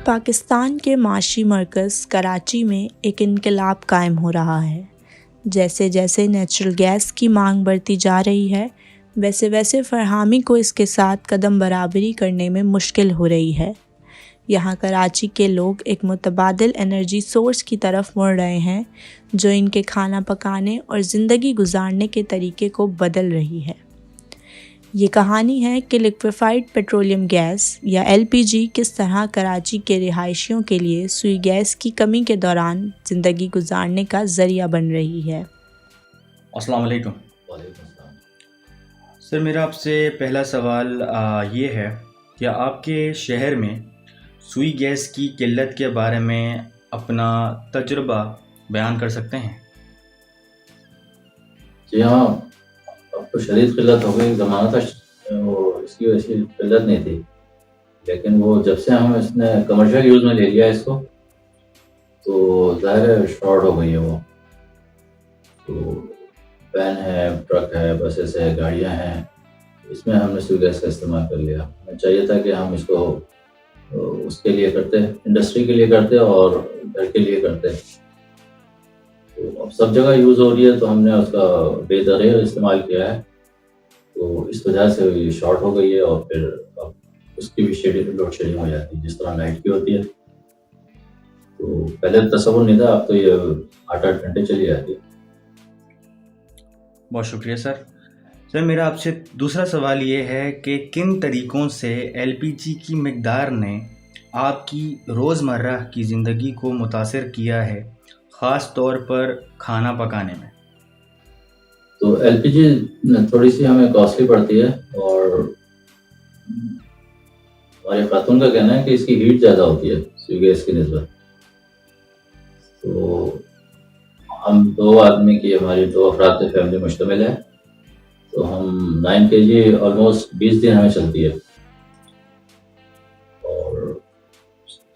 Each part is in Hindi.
पाकिस्तान के माशी मरकज़ कराची में एक इनकलाब कायम हो रहा है। जैसे जैसे नेचुरल गैस की मांग बढ़ती जा रही है, वैसे वैसे फरहामी को इसके साथ कदम बराबरी करने में मुश्किल हो रही है। यहाँ कराची के लोग एक मुतबादिल एनर्जी सोर्स की तरफ मुड़ रहे हैं, जो इनके खाना पकाने और ज़िंदगी गुजारने के तरीके को बदल रही है। ये कहानी है कि लिक्विफाइड पेट्रोलियम गैस या LPG किस तरह कराची के रिहायशियों के लिए सुई गैस की कमी के दौरान ज़िंदगी गुजारने का ज़रिया बन रही है। अस्सलाम वालेकुम। सर, मेरा आपसे पहला सवाल ये है कि आपके शहर में सुई गैस की किल्लत के बारे में अपना तजुर्बा बयान कर सकते हैं? जी हाँ, अब तो शदीद किल्लत हो गई। ज़माना था वो इसकी वैसी किल्लत नहीं थी, लेकिन वो जब से हम इसने कमर्शियल यूज़ में ले लिया इसको, तो ज़ाहिर है शॉर्ट हो गई है वो। तो वैन है, ट्रक है, बसेस है, गाड़ियाँ हैं, इसमें हमने सुई गैस का इस्तेमाल कर लिया। हमें चाहिए था कि हम इसको उसके लिए करते, इंडस्ट्री के लिए करते और घर के लिए करते। तो अब सब जगह यूज़ हो रही है, तो हमने उसका बेदरिया इस्तेमाल किया है। तो इस वजह से ये शॉर्ट हो गई है और फिर अब उसकी भी लोड शेडिंग हो जाती है, जिस तरह लाइट की होती है। तो पहले तसव्वुर नहीं था, अब तो ये 8-8 घंटे चली जाती है। बहुत शुक्रिया सर। सर, मेरा आपसे दूसरा सवाल ये है कि किन तरीक़ों से LPG की मिक़दार ने आपकी रोज़मर्रा की ज़िंदगी को मुतासिर किया है, ख़ास तौर पर खाना पकाने में? तो LPG थोड़ी सी हमें कॉस्टली पड़ती है और हमारे खातून का कहना है कि इसकी हीट ज़्यादा होती है सुई गैस की निस्बत। तो हम 2 आदमी की, हमारी 2 अफराद की फैमिली मुश्तमिल है, तो हम 9 kg ऑलमोस्ट 20 दिन हमें चलती है। और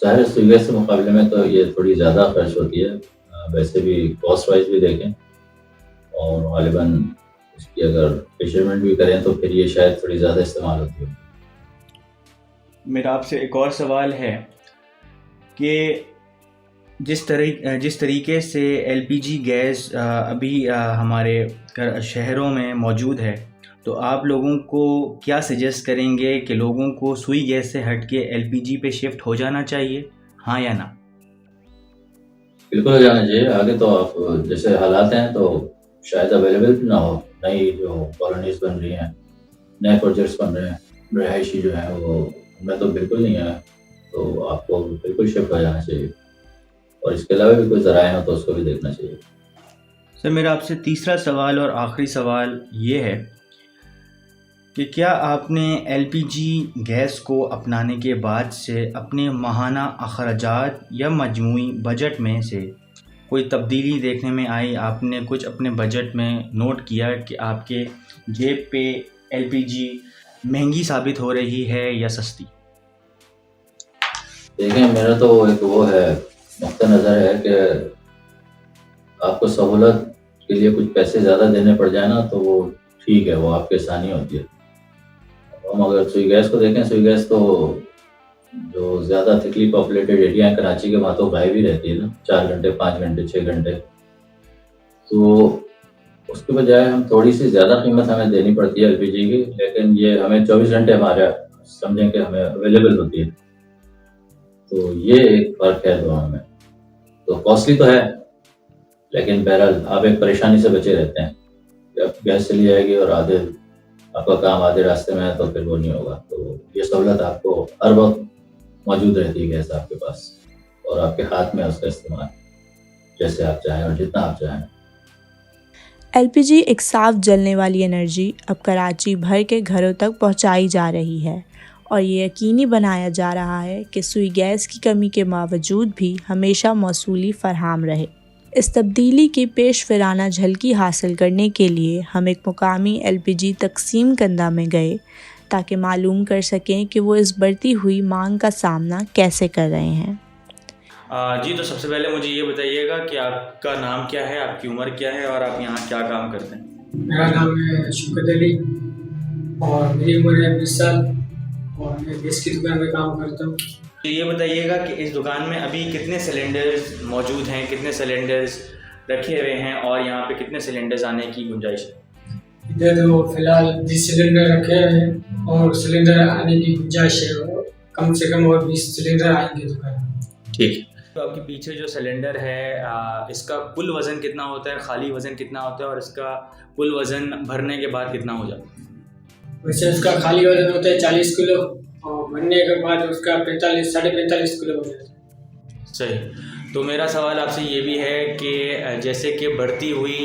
ज़ाहिर है सुई गैस के मुकाबले में तो ये थोड़ी ज़्यादा खर्च होती है, वैसे भी कॉस्ट वाइज भी देखें और ग़ालिबन इसकी अगर मेजरमेंट भी करें तो फिर ये शायद थोड़ी ज़्यादा इस्तेमाल होती है। मेरा आपसे एक और सवाल है कि जिस तरीके से LPG गैस अभी हमारे शहरों में मौजूद है, तो आप लोगों को क्या सजेस्ट करेंगे कि लोगों को सुई गैस से हट के LPG पे शिफ्ट हो जाना चाहिए, हाँ या ना? बिल्कुल हो जाना चाहिए। आगे तो आप जैसे हालात हैं तो शायद अवेलेबल भी ना हो। नई जो कॉलोनीज़ बन रही हैं, नए प्रोजेक्ट्स बन रहे हैं, रिहायशी जो हैं वो उनमें तो बिल्कुल नहीं है, तो आपको बिल्कुल शिफ्ट हो जाना चाहिए। और इसके अलावा भी कोई ज़राए हो तो उसको भी देखना चाहिए। सर, मेरा आपसे तीसरा सवाल और आखिरी सवाल ये है कि क्या आपने LPG गैस को अपनाने के बाद से अपने माहाना अखराजात या मजमूई बजट में से कोई तब्दीली देखने में आई? आपने कुछ अपने बजट में नोट किया कि आपके जेब पे LPG महंगी साबित हो रही है या सस्ती? देखें, मेरा तो एक वो है, नुक्ता नज़र है कि आपको सहूलत के लिए कुछ पैसे ज़्यादा देने पड़ जाए ना, तो वो ठीक है, वो आपकी आसानी होती है। हम अगर सुई गैस को देखें, सुई गैस तो जो ज़्यादा थिकली पॉपुलेटेड एरिया है कराची के, वहाँ तो गायब ही रहती है ना, 4 घंटे, 5 घंटे, 6 घंटे। तो उसके बजाय हम थोड़ी सी ज़्यादा कीमत हमें देनी पड़ती है LPG की, लेकिन ये हमें 24 घंटे हमारा समझें कि हमें अवेलेबल होती है। तो ये एक फ़र्क है दोनों में। तो कॉस्टली तो है, लेकिन बहरहाल आप एक परेशानी से बचे रहते हैं। जब गैस चली जाएगी और आपका काम आधे रास्ते में है तो फिर वो नहीं होगा। तो ये सहूलत आपको हर वक्त मौजूद रहती है गैस आपके पास, और आपके हाथ में उसका इस्तेमाल जैसे आप चाहें और जितना आप चाहें। LPG एक साफ जलने वाली एनर्जी अब कराची भर के घरों तक पहुंचाई जा रही है, और ये यकीनी बनाया जा रहा है कि सुई गैस की कमी के बावजूद भी हमेशा मौसूली फराहम रहे। इस तब्दीली की पेशवराना झलकी हासिल करने के लिए हम एक मुकामी LPG तकसीम कंदा में गए, ताकि मालूम कर सकें कि वो इस बढ़ती हुई मांग का सामना कैसे कर रहे हैं। जी, तो सबसे पहले मुझे ये बताइएगा कि आपका नाम क्या है, आपकी उम्र क्या है और आप यहाँ क्या काम करते हैं? मेरा नाम है शौकत अली और मेरी उम्र है 20 साल और मैं गैस की दुकान में काम करता हूँ। तो ये बताइएगा कि इस दुकान में अभी कितने सिलेंडर्स मौजूद हैं, कितने सिलेंडर्स रखे हुए हैं और यहाँ पे कितने सिलेंडर्स आने की गुंजाइश है? इधर तो फिलहाल 20 सिलेंडर रखे हैं और सिलेंडर आने की गुंजाइश है, और कम से कम और 20 सिलेंडर आएंगे दुकान में। ठीक। तो आपके पीछे जो सिलेंडर है इसका कुल वज़न कितना होता है, खाली वज़न कितना होता है और इसका कुल वज़न भरने के बाद कितना हो जाता है? वैसे उसका खाली वजन होता है 40 किलो और भरने के बाद उसका 45 साढ़े 45 किलो हो जाता है। सही। तो मेरा सवाल आपसे ये भी है कि जैसे कि बढ़ती हुई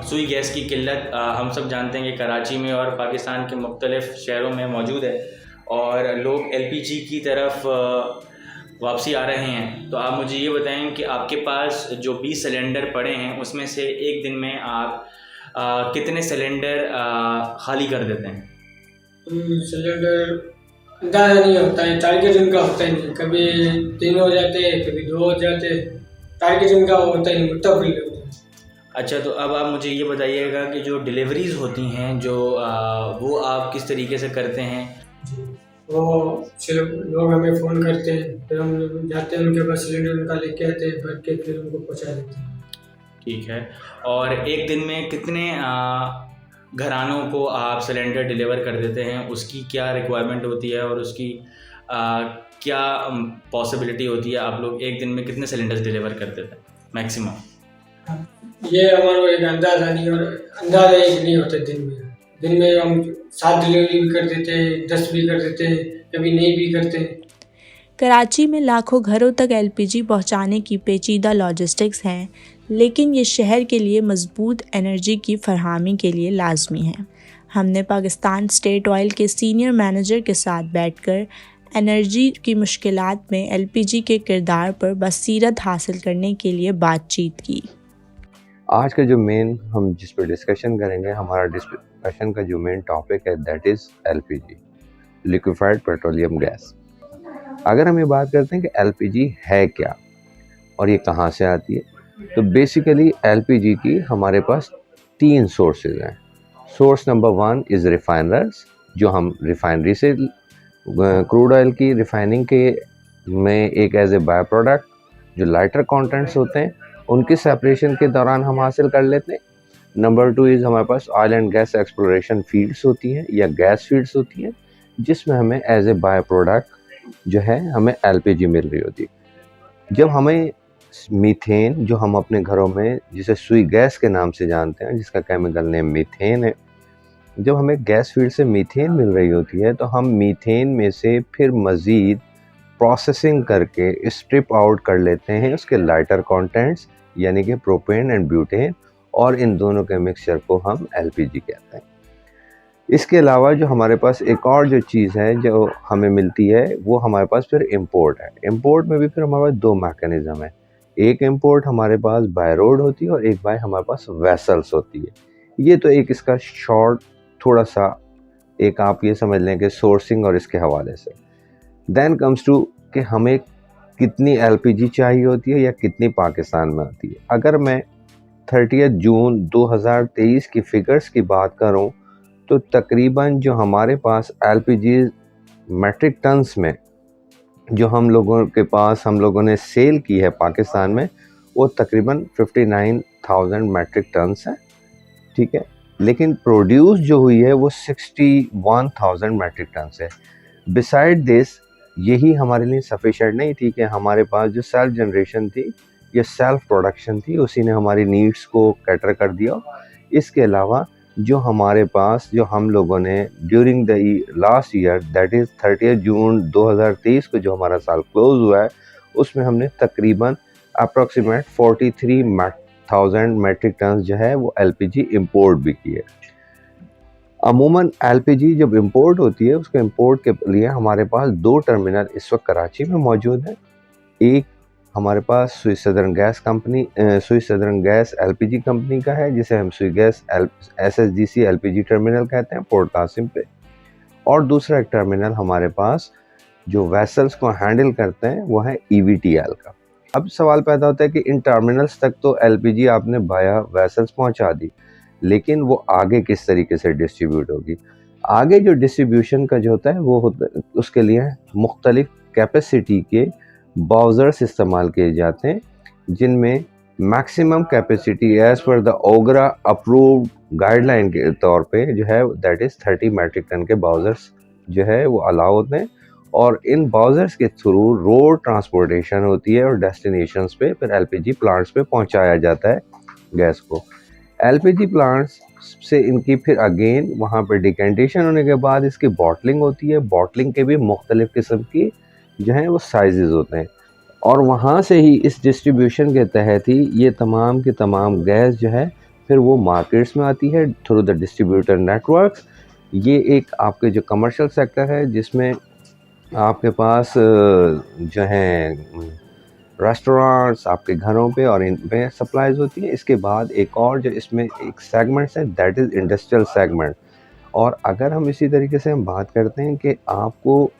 सुई गैस की किल्लत हम सब जानते हैं कि कराची में और पाकिस्तान के मुख्तलिफ़ शहरों में मौजूद है और लोग एलपीजी की तरफ वापसी आ रहे हैं। तो आप मुझे ये बताएं कि आपके पास जो 20 सिलेंडर पड़े हैं उसमें से एक दिन में आप कितने सिलेंडर खाली कर देते हैं? सिलेंडर अंदाजा नहीं होता है, टारगेट उनका होता ही नहीं, कभी 3 हो जाते हैं, कभी 2 हो जाते हैं, टारगेट उनका होता ही नहीं, मुतफिल होता है। अच्छा, तो अब आप मुझे ये बताइएगा कि जो डिलीवरीज़ होती हैं जो वो आप किस तरीके से करते हैं? वो सिर्फ लोग हमें फ़ोन करते हैं, फिर हम लोग जाते हैं उनके पास, सिलेंडर उनका लेके आते हैं, भर के फिर उनको पहुंचा देते हैं। ठीक है। और एक दिन में कितने घरानों को आप सिलेंडर डिलीवर कर देते हैं, उसकी क्या रिक्वायरमेंट होती है और उसकी क्या पॉसिबिलिटी होती है? आप लोग एक दिन में कितने सिलेंडर्स डिलीवर कर देते हैं मैक्सिमम? ये हमारा एक अंदाज़ा नहीं, और अंदाज़ा एक नहीं होता दिन में हम 7 डिलीवरी भी कर देते हैं, 10 भी कर देते हैं, कभी नहीं भी करते हैं। कराची में लाखों घरों तक एलपीजी पहुंचाने की पेचीदा लॉजिस्टिक्स हैं, लेकिन ये शहर के लिए मजबूत एनर्जी की फरहमी के लिए लाजमी है। हमने पाकिस्तान स्टेट ऑयल के सीनियर मैनेजर के साथ बैठकर एनर्जी की मुश्किलात में एलपीजी के किरदार पर बसीरत हासिल करने के लिए बातचीत की। आज का जो मेन हम जिस पर डिस्कशन करेंगे, हमारा डिस्कशन का जो मेन टॉपिक है that is LPG, liquefied petroleum gas. अगर हम ये बात करते हैं कि एलपीजी है क्या और ये कहाँ से आती है, तो बेसिकली एलपीजी की हमारे पास 3 सोर्सेज हैं। सोर्स नंबर 1 इज़ रिफाइनर्स, जो हम रिफाइनरी से क्रूड ऑयल की रिफाइनिंग के में एक एज ए बाय प्रोडक्ट जो लाइटर कंटेंट्स होते हैं उनके सेपरेशन के दौरान हम हासिल कर लेते हैं। नंबर 2 इज़ हमारे पास oil and gas exploration fields होती हैं या गैस फील्ड्स होती हैं, जिसमें हमें एज ए बाय प्रोडक्ट जो है हमें एलपीजी मिल रही होती है। जब हमें मीथेन, जो हम अपने घरों में जिसे सुई गैस के नाम से जानते हैं, जिसका केमिकल नेम मीथेन है, जब हमें गैस फील्ड से मीथेन मिल रही होती है तो हम मीथेन में से फिर मज़ीद प्रोसेसिंग करके स्ट्रिप आउट कर लेते हैं उसके लाइटर कंटेंट्स, यानी कि प्रोपेन एंड ब्यूटेन, और इन दोनों के मिक्सचर को हम एलपीजी कहते हैं। इसके अलावा जो हमारे पास एक और जो चीज़ है जो हमें मिलती है वो हमारे पास फिर इंपोर्ट है। इंपोर्ट में भी फिर हमारे पास 2 मैकेनिज़्म है। एक इंपोर्ट हमारे पास बाय रोड होती है और एक बाय हमारे पास वेसल्स होती है। ये तो एक इसका शॉर्ट थोड़ा सा एक आप ये समझ लें कि सोर्सिंग और इसके हवाले से। देन कम्स टू कि हमें कितनी एलपीजी चाहिए होती है या कितनी पाकिस्तान में आती है। अगर मैं 30 जून 2023 की फ़िगर्स की बात करूं तो तकरीबन जो हमारे पास एलपीजी मेट्रिक टन्स में जो हम लोगों ने सेल की है पाकिस्तान में, वो तकरीबन 59,000 मेट्रिक टन्स है, ठीक है। लेकिन प्रोड्यूस जो हुई है वो 61,000 मेट्रिक टन्स है। बिसाइड दिस यही हमारे लिए सफिशेंट नहीं थी कि हमारे पास जो सेल्फ जनरेशन थी या सेल्फ प्रोडक्शन थी उसी ने हमारी नीड्स को कैटर कर दिया। इसके अलावा जो हमारे पास जो हम लोगों ने during the last year that is 30 जून 2023 को जो हमारा साल क्लोज हुआ है, उसमें हमने तकरीबन अप्रॉक्सीमेट 43,000 मेट्रिक टन जो है वो एलपीजी इंपोर्ट भी की है। अमूमन एलपीजी जब इंपोर्ट होती है उसके इंपोर्ट के लिए हमारे पास 2 टर्मिनल इस वक्त कराची में मौजूद हैं। एक हमारे पास सुई सदर्न गैस एलपीजी कंपनी का है, जिसे हम सुई गैस एसएसडीसी एलपीजी टर्मिनल कहते हैं पोर्ट कासिम पे, और दूसरा एक टर्मिनल हमारे पास जो वेसल्स को हैंडल करते हैं वो है ईवीटीएल का। अब सवाल पैदा होता है कि इन टर्मिनल्स तक तो एलपीजी आपने बाया वेसल्स पहुंचा दी, लेकिन वो आगे किस तरीके से डिस्ट्रीब्यूट होगी? आगे जो डिस्ट्रीब्यूशन का जो होता है वो उसके लिए मुख्तलिफ कैपेसिटी के बाउज़र्स इस्तेमाल किए जाते हैं, जिनमें maximum capacity as per the OGRA approved guideline के तौर पे जो है दैट इज़ 30 मेट्रिक टन के बाउज़र्स जो है वो अलाउ होते हैं। और इन बाउज़र्स के थ्रू रोड ट्रांसपोर्टेशन होती है और डेस्टिनेशंस पे फिर एलपीजी प्लांट्स पे पहुंचाया जाता है गैस को। एलपीजी प्लांट्स से इनकी फिर अगेन वहाँ पर डिकेंटेशन होने के बाद इसकी बॉटलिंग होती है। बॉटलिंग के भी मुख्तलिफ़ किस्म की जो हैं वो साइज़ होते हैं और वहाँ से ही इस डिस्ट्रीब्यूशन के तहत ही ये तमाम की तमाम गैस जो है फिर वो मार्केट्स में आती है थ्रू द डिस्ट्रीब्यूटर नेटवर्क्स। ये एक आपके जो कमर्शियल सेक्टर है जिसमें आपके पास जो हैं रेस्टोरेंट्स आपके घरों पे और इन पे सप्लाईज होती है। इसके बाद एक और जो इसमें एक सेगमेंट्स है दैट इज़ इंडस्ट्रियल सेगमेंट। और अगर हम इसी तरीके से हम बात करते हैं कि आपको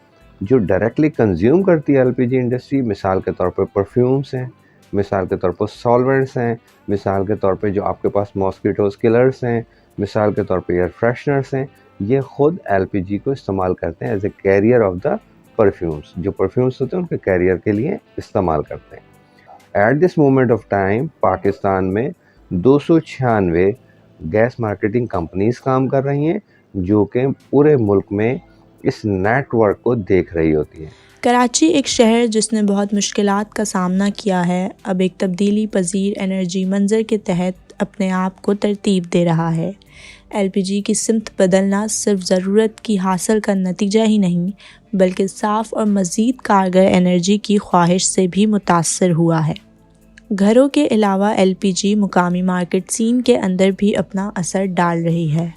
जो डायरेक्टली कंज्यूम करती है एलपीजी इंडस्ट्री, मिसाल के तौर पे परफ्यूम्स हैं, मिसाल के तौर पर सॉल्वेंट्स हैं, मिसाल के तौर पे जो आपके पास मॉस्किटोज किलर्स हैं, मिसाल के तौर पे एयर फ्रेशनर्स हैं, ये ख़ुद एलपीजी को इस्तेमाल करते हैं as a carrier of the perfumes. जो परफ्यूम्स होते हैं उनके कैरियर के लिए इस्तेमाल करते हैं। At this moment of time Pakistan में 296 गैस मार्केटिंग कंपनीज़ काम कर रही हैं जो कि पूरे मुल्क में इस नेटवर्क को देख रही होती हैं। कराची एक शहर जिसने बहुत मुश्किलात का सामना किया है, अब एक तब्दीली पजीर एनर्जी मंजर के तहत अपने आप को तरतीब दे रहा है। एलपीजी की सिमत बदलना सिर्फ ज़रूरत की हासिल का नतीजा ही नहीं बल्कि साफ़ और मज़ीद कारगर एनर्जी की ख्वाहिश से भी मुतासर हुआ है। घरों के अलावा एलपीजी मुकामी मार्केट सीन के अंदर भी अपना असर डाल रही है।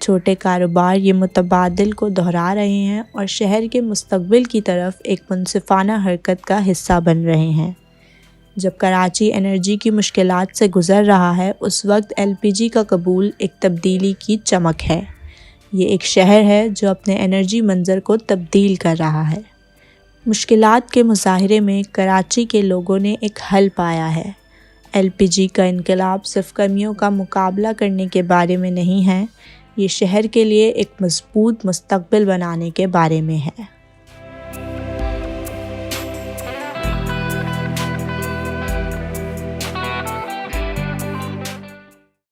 छोटे कारोबार ये मुतबादिल को दोहरा रहे हैं और शहर के मुस्तकबिल की तरफ एक मुनसिफाना हरकत का हिस्सा बन रहे हैं। जब कराची एनर्जी की मुश्किलात से गुज़र रहा है उस वक्त एलपीजी का कबूल एक तब्दीली की चमक है। ये एक शहर है जो अपने एनर्जी मंजर को तब्दील कर रहा है। मुश्किलात के मुजाहरे में कराची के लोगों ने एक हल पाया है। एलपीजी का इनकलाब सिर्फ कमियों का मुकाबला करने के बारे में नहीं है, ये शहर के लिए एक मजबूत मुस्तकबिल बनाने के बारे में है।